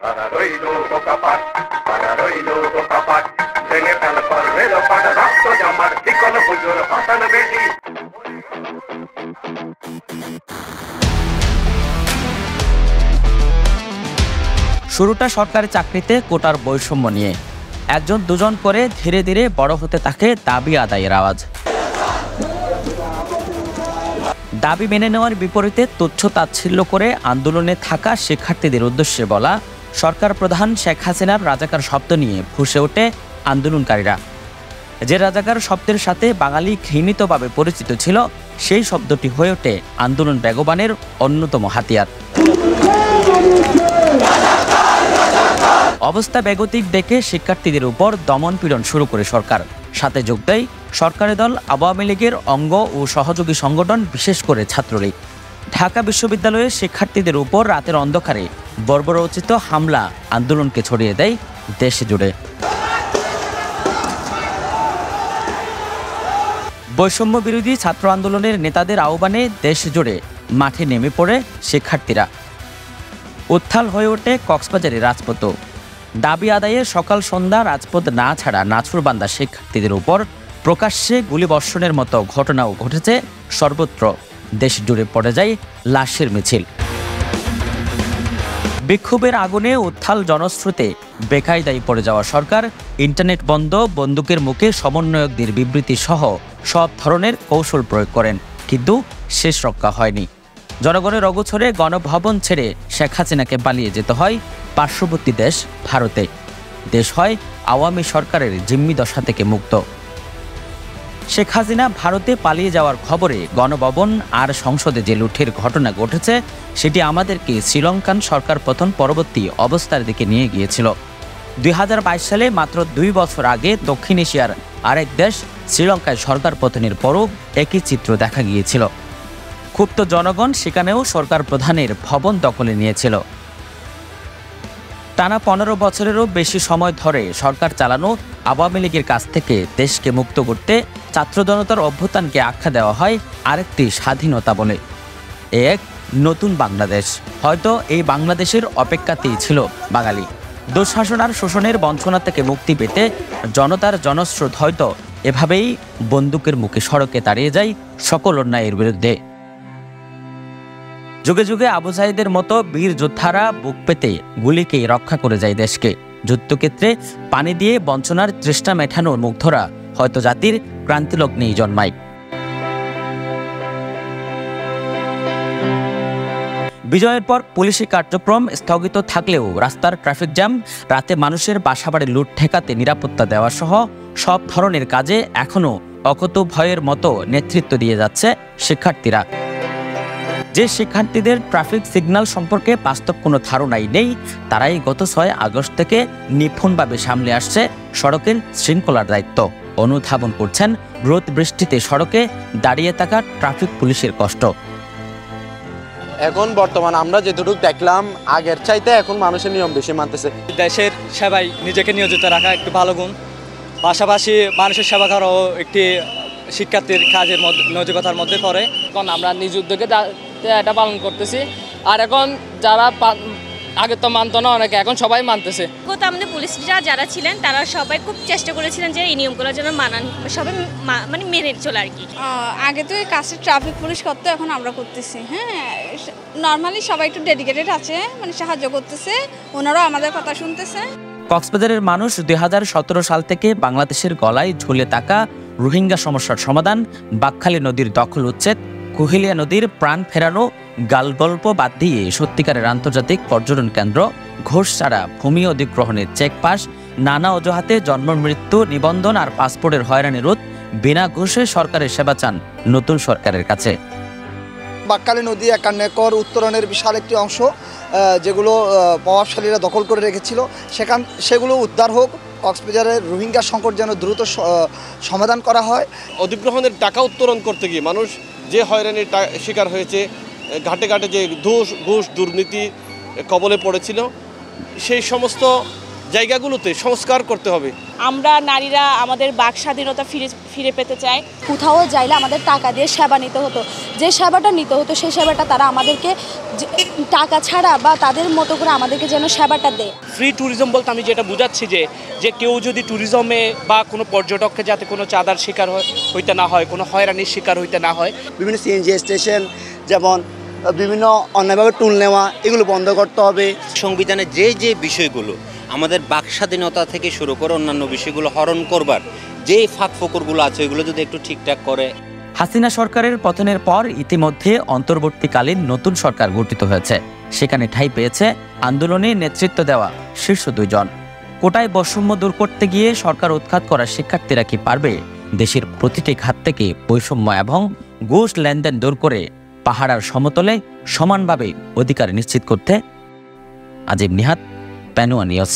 তারা রইল বোকাপাট, তারা রইল বোকাপাট, ভেঙে ফেল কর রেলপাট, রক্ত জমাট বিকল হুজুর হাসান বেটি। শুরুটা সরকারি চাকরিতে কোটার বৈষম্য নিয়ে, একজন দুজন করে ধীরে ধীরে বড় হতে থাকে দাবি আদায়ের আওয়াজ। দাবি মেনে নেওয়ার বিপরীতে তুচ্ছ তাচ্ছিল্য করে আন্দোলনে থাকা শিক্ষার্থীদের উদ্দেশ্যে বলা সরকার প্রধান শেখ হাসিনার রাজাকার শব্দ নিয়ে ফুঁসে ওঠে আন্দোলনকারীরা। যে রাজাকার শব্দের সাথে বাঙালি ঘৃণিতভাবে পরিচিত ছিল, সেই শব্দটি হয়ে ওঠে আন্দোলন বেগবানের অন্যতম হাতিয়ার। অবস্থা বেগতিক দেখে শিক্ষার্থীদের উপর দমন পীড়ন শুরু করে সরকার। সাথে যোগ দেয় সরকারি দল আওয়ামী লীগের অঙ্গ ও সহযোগী সংগঠন, বিশেষ করে ছাত্রলীগ। ঢাকা বিশ্ববিদ্যালয়ের শিক্ষার্থীদের উপর রাতের অন্ধকারে বর্বরোচিত হামলা আন্দোলনকে ছড়িয়ে দেয় দেশ জুড়ে। বৈষম্য বিরোধী ছাত্র আন্দোলনের নেতাদের আহ্বানে দেশ জুড়ে মাঠে নেমে পড়ে শিক্ষার্থীরা। উত্তাল হয়ে ওঠে কক্সবাজারের রাজপথ। দাবি আদায়ে সকাল সন্ধ্যা রাজপথ না ছাড়া নাছোড়বান্দা শিক্ষার্থীদের উপর প্রকাশ্যে গুলিবর্ষণের মতো ঘটনাও ঘটেছে সর্বত্র। দেশ জুড়ে পড়ে যায় লাশের মিছিল। বিক্ষোভের আগুনে উত্তাল জনস্রোতে বেকায়দায় পড়ে যাওয়া সরকার ইন্টারনেট বন্ধ, বন্দুকের মুখে সমন্বয়কদের বিবৃতি সহ সব ধরনের কৌশল প্রয়োগ করেন, কিন্তু শেষ রক্ষা হয়নি। জনগণের অগোচরে গণভবন ছেড়ে শেখ হাসিনাকে পালিয়ে যেতে হয় পার্শ্ববর্তী দেশ ভারতে। দেশ হয় আওয়ামী সরকারের জিম্মি দশা থেকে মুক্ত। শেখ হাসিনা ভারতে পালিয়ে যাওয়ার খবরে গণভবন আর সংসদে যে লুঠের ঘটনা ঘটেছে, সেটি আমাদেরকে শ্রীলঙ্কান সরকার পতন পরবর্তী অবস্থার দিকে নিয়ে গিয়েছিল। 2022 সালে মাত্র 2 বছর আগে দক্ষিণ এশিয়ার আরেক দেশ শ্রীলঙ্কায় সরকার পতনের পরও একই চিত্র দেখা গিয়েছিল। ক্ষুব্ধ জনগণ সেখানেও সরকার প্রধানের ভবন দখলে নিয়েছিল। টানা 15 বছরেরও বেশি সময় ধরে সরকার চালানো আওয়ামী লীগের কাছ থেকে দেশকে মুক্ত করতে ছাত্র জনতার অভ্যুত্থানকে আখ্যা দেওয়া হয় আরেকটি স্বাধীনতা বলে। এক নতুন বাংলাদেশ। হয়তো এই বাংলাদেশের অপেক্ষাতেই ছিল বাঙালি। দুঃশাসন আর শোষণের বঞ্চনা থেকে মুক্তি পেতে জনতার জনস্রোত হয়তো এভাবেই বন্দুকের মুখে সড়কে দাঁড়িয়ে যায় সকল অন্যায়ের বিরুদ্ধে। যুগে যুগে আবু সাঈদের মতো বীর যোদ্ধারা বুক পেতে গুলিকেই রক্ষা করে যায় দেশকে। যুদ্ধক্ষেত্রে পানি দিয়ে বঞ্চনার তৃষ্ণা মেটানোর মুগ্ধরা হয়তো জাতির ক্রান্তিলগ্নেই জন্মায়। বিজয়ের পর পুলিশি কার্যক্রম স্থগিত থাকলেও রাস্তার ট্রাফিক জ্যাম, রাতে মানুষের বাসাবাড়ি লুট ঠেকাতে নিরাপত্তা দেওয়া সহ সব ধরনের কাজে এখনও অকুত ভয়ের মতো নেতৃত্ব দিয়ে যাচ্ছে শিক্ষার্থীরা। যে শিক্ষার্থীদের ট্রাফিক সিগন্যাল সম্পর্কে বাস্তব কোনো ধারণাই নেই, তারাই গত 6 আগস্ট থেকে নিপুণভাবে সামলে আসছে সড়কের শৃঙ্খলার দায়িত্ব। অনুধাবন করছেন রোদ বৃষ্টিতে সড়কে দাঁড়িয়ে থাকা ট্রাফিক পুলিশের কষ্ট। এখন বর্তমান আমরা যেটুকু দেখলাম, আগের চাইতে এখন মানুষের নিয়ম বেশি মানতেছে। দেশের সেবায় নিজেকে নিয়োজিত রাখা একটু ভালো গুণ, পাশাপাশি মানুষের সেবা করাও একটি শিক্ষার্থীর কাজের নৈতিকতার মধ্যে পড়ে। এখন আমরা নিজ উদ্যোগে এটা পালন করতেছি। আর এখন যারা আগে তো মানতো না অনেকে, এখন সবাই মানতেছে। আমাদের পুলিশরা যারা ছিলেন তারা সবাই খুব চেষ্টা করেছিলেন যে এই নিয়মগুলো যেন সবাই মানে মেনে চলে আর কি। আগে তো এই কাজটা ট্রাফিক পুলিশ করতো, এখন আমরা করতেছি। হ্যাঁ, নর্মালি সবাই একটু ডেডিকেটেড আছে, মানে সাহায্য করতেছে, ওনারাও আমাদের কথা শুনতেছে। কক্সবাজারের মানুষ 2017 সাল থেকে বাংলাদেশের গলায় ঝুলে থাকা রোহিঙ্গা সমস্যার সমাধান, বাকখালী নদীর দখল উচ্ছেদ, কুহিলিয়া নদীর প্রাণ ফেরানো গালগল্প বাদ দিয়ে সত্যিকারের আন্তর্জাতিক পর্যটন কেন্দ্র, ঘোষ ছাড়া ভূমি অধিগ্রহণের চেকপাস, নানা অজুহাতে জন্ম মৃত্যু নিবন্ধন আর পাসপোর্টের হয়রানি রোধ, বিনা ঘুষে সরকারের সেবা চান নতুন সরকারের কাছে। বাকখালী নদী 51 একর উত্তরণের বিশাল একটি অংশ যেগুলো প্রভাবশালীরা দখল করে রেখেছিল, সেগুলো উদ্ধার হোক। কক্সবাজারের রোহিঙ্গা সংকট যেন দ্রুত সমাধান করা হয়। অধিগ্রহণের টাকা উত্তোলন করতে গিয়ে মানুষ যে হয়রানির শিকার হয়েছে, ঘাটে ঘাটে যে ঘুষ দুর্নীতি কবলে পড়েছিল, সেই সমস্ত জায়গাগুলোতে সংস্কার করতে হবে। আমরা নারীরা আমাদের বাক স্বাধীনতা ফিরে পেতে চাই। কোথাও যাইলে আমাদের টাকা দিয়ে সেবা নিতে হতো, যে সেবাটা নিতে হতো সেই সেবাটা তারা আমাদেরকে টাকা ছাড়া বা তাদের মতো করে আমাদেরকে যেন সেবাটা দেয়। ফ্রি ট্যুরিজম বলতে আমি যেটা বুঝাচ্ছি যে কেউ যদি ট্যুরিজমে বা কোনো পর্যটককে যাতে কোনো চাঁদার শিকার হইতে না হয়, কোনো হয়রানির শিকার হইতে না হয়। বিভিন্ন সিএনজি স্টেশন যেমন বিভিন্ন অন্যায়ভাবে টুল নেওয়া এগুলো বন্ধ করতে হবে। সংবিধানে যে বিষয়গুলো আমাদের বাক স্বাধীনতা থেকে শুরু করে অন্যান্য বিষয়গুলো হরণ করবার যে ফাঁক ফোকরগুলো আছে এগুলো যদি একটু ঠিকঠাক করে। হাসিনা সরকারের পতনের পর ইতিমধ্যে অন্তর্বর্তীকালীন নতুন সরকার গঠিত হয়েছে। সেখানে ঠাঁই পেয়েছে আন্দোলনে নেতৃত্ব দেওয়া শীর্ষ 2 জন। কোটায় বৈষম্য দূর করতে গিয়ে সরকার উৎখাত করা শিক্ষার্থীরা কি পারবে দেশের প্রতিটি খাত থেকে বৈষম্য এবং ঘুষ লেনদেন দূর করে পাহাড়ার সমতলে সমানভাবে অধিকার নিশ্চিত করতে? আজিব নিহাত, পেনুয়া নিউজ।